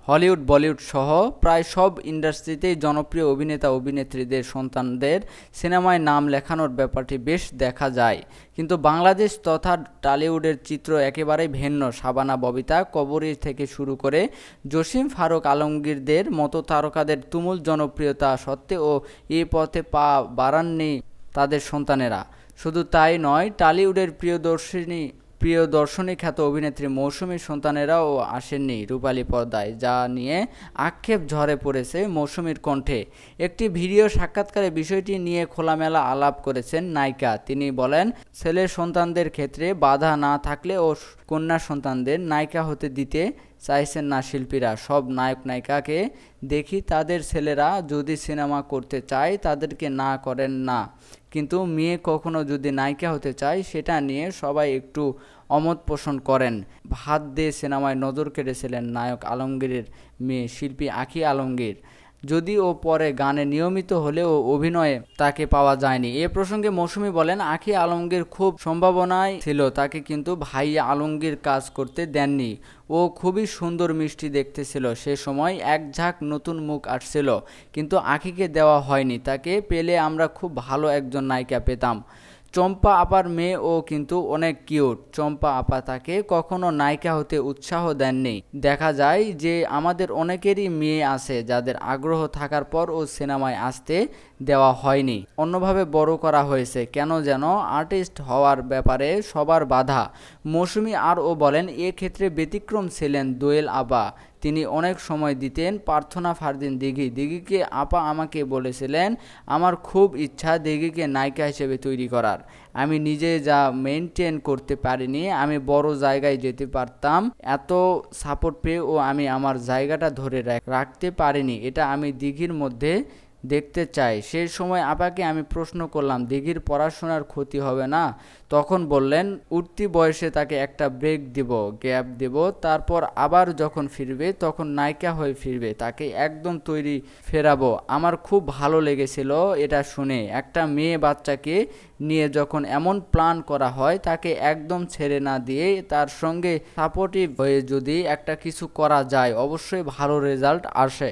Hollywood, Bollywood সহ প্রায় সব ইন্ডাস্ট্রিতেই জনপ্রিয় অভিনেতা অভিনেত্রীদের সন্তানদের সিনেমায় নাম লেখানোর ব্যাপারটি বেশ দেখা যায়। কিন্তু বাংলাদেশ তথা টলিউডের চিত্র একেবারেই ভিন্ন। শাবানা, ববিতা, কবরী থেকে শুরু করে জসিম, ফারুক, আলমগীরদের মতো তারকাদের তুমুল জনপ্রিয়তা সত্ত্বেও এ পথে পা বাড়াননি তাদের সন্তানেরা। শুধু তাই নয়, টলিউডের প্রিয়দর্শিনী খ্যাত অভিনেত্রী মৌসুমীর সন্তানেরাও আসেননি রূপালী পর্দায়, যা নিয়ে আক্ষেপ ঝরে পড়েছে মৌসুমীর কণ্ঠে। একটি ভিডিও সাক্ষাৎকারে বিষয়টি নিয়ে খোলামেলা আলাপ করেছেন নায়িকা। তিনি বলেন, ছেলের সন্তানদের ক্ষেত্রে বাধা না থাকলেও কন্যা সন্তানদের নায়িকা হতে দিতে চাইছেন না শিল্পীরা। সব নায়ক নায়িকাকে দেখি তাদের ছেলেরা যদি সিনেমা করতে চায় তাদেরকে না করেন না, কিন্তু মেয়ে কখনো যদি নায়িকা হতে চায় সেটা নিয়ে সবাই একটু অমত পোষণ করেন। ভাত দে সিনেমায় নজর কেড়েছিলেন নায়ক আলমগীরের মেয়ে শিল্পী আঁখি আলমগীর। যদিও পরে গানে নিয়মিত হলেও অভিনয়ে তাকে পাওয়া যায়নি। এ প্রসঙ্গে মৌসুমী বলেন, আঁখি আলমগীর খুব সম্ভাবনায় ছিল, তাকে কিন্তু ভাইয়া আলমগীর কাজ করতে দেননি। ও খুবই সুন্দর, মিষ্টি দেখতে ছিল। সে সময় এক ঝাঁক নতুন মুখ আসছিল, কিন্তু আঁখিকে দেওয়া হয়নি। তাকে পেলে আমরা খুব ভালো একজন নায়িকা পেতাম। চম্পা আপার মেয়েও কিন্তু অনেক কিউট। চম্পা আপা তাকে কখনো নায়িকা হতে উৎসাহ দেননি। দেখা যায় যে আমাদের অনেকেরই মেয়ে আছে যাদের আগ্রহ থাকার পরও সিনেমায় আসতে দেওয়া হয়নি, অন্যভাবে বড় করা হয়েছে। কেন যেন আর্টিস্ট হওয়ার ব্যাপারে সবার বাধা। মৌসুমী আরও বলেন, এ ক্ষেত্রে ব্যতিক্রম ছিলেন দোয়েল আপা। তিনি অনেক সময় দিতেন। প্রার্থনা ফারদিন দিঘিকে আপা আমাকে বলেছিলেন, আমার খুব ইচ্ছা দিঘিকে নায়িকা হিসেবে তৈরি করার। আমি নিজে যা মেনটেন করতে পারিনি, আমি বড় জায়গায় যেতে পারতাম। এত সাপোর্ট পেয়েও আমি আমার জায়গাটা ধরে রাখতে পারিনি। এটা আমি দিঘির মধ্যে দেখতে চাই। সেই সময় আপাকে আমি প্রশ্ন করলাম, দিঘির পড়াশোনার ক্ষতি হবে না? তখন বললেন, উঠতি বয়সে তাকে একটা ব্রেক দেব, গ্যাপ দেব, তারপর আবার যখন ফিরবে তখন নায়িকা হয়ে ফিরবে, তাকে একদম তৈরি ফেরাবো। আমার খুব ভালো লেগেছিল এটা শুনে। একটা মেয়ে বাচ্চাকে নিয়ে যখন এমন প্ল্যান করা হয়, তাকে একদম ছেড়ে না দিয়ে তার সঙ্গে সাপোর্টিভ হয়ে যদি একটা কিছু করা যায়, অবশ্যই ভালো রেজাল্ট আসে।